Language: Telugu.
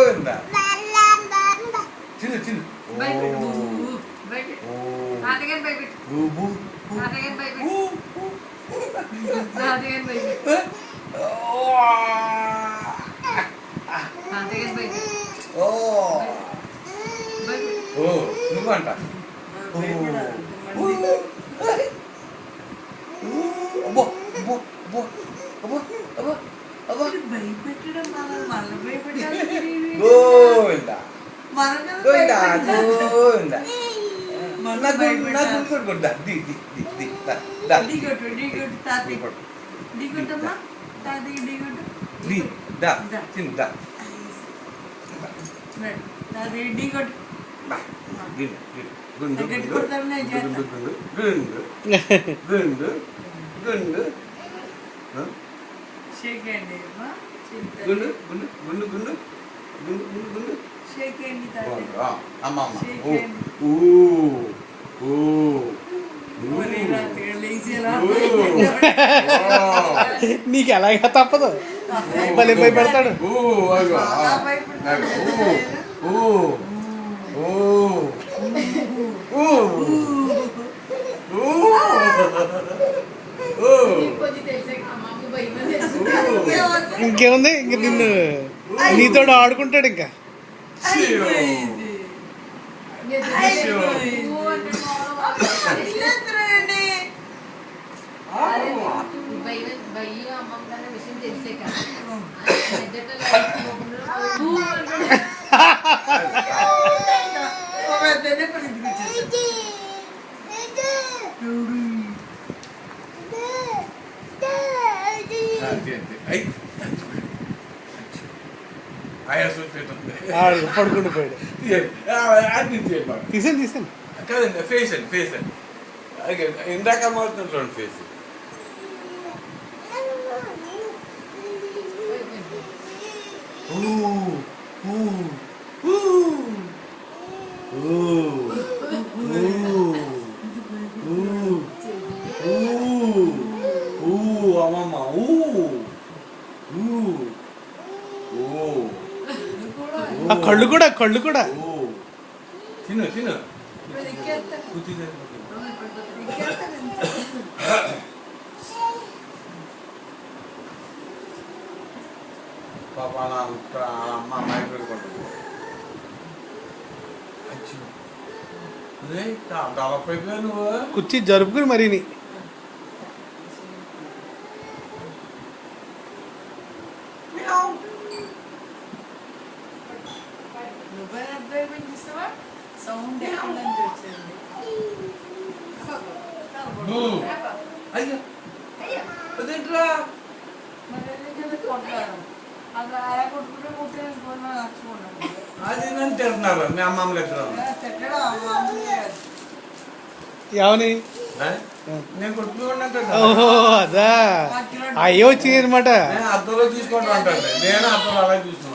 గోవిందా చిన్న చిన్న నువ్వంట అబ్బో అబ్బో అబ్బో అబ్బో అబ్బో అబ్బో భయపెట్టడం మళ్ళీ భయపెట్టాలి గోవిందా గోవిందా గోవిందా నాకు కొట్టుకుంటా చిన్న గుండు గుండు గుండు గుండు షేక్ అండి గుండు గుండు గుండు గుండు గుండు గుండు గుండు షేక్ అండి అమ్మ అమ్మ నీకు ఎలాగా తప్పదు భలే భయపడతాడు ఇంకేముంది ఇంక నిన్ను నీతో ఆడుకుంటాడు ఇంకా పడుకుంటూ పోయాడు తీసాను తీసాను కాదండి ఫేస్ అండి ఫేస్ అండి ఇందాక మారుతుంది చూడండి ఫేస్ అమ్మమ్మ కళ్ళు కూడా కళ్ళు కూడా చిన్న చిన్న పాప అమ్మ అమ్మాయి పెట్టుకుంటుంది దాదాపు నువ్వు కుర్చీ జరుపుకుని మరీని అయ్యో అదేంట్రా అది నన్ను తింటున్నారు మీ అమ్మమ్మలు ఇద్దరు ఏమని నేను కొట్టుకున్నాను ఓహో అదా అయ్యో వచ్చింది అనమాట నేను అద్దంలో తీసుకుంటా ఉంటాను నేను అద్దంలో అలా చూసుకుంటాను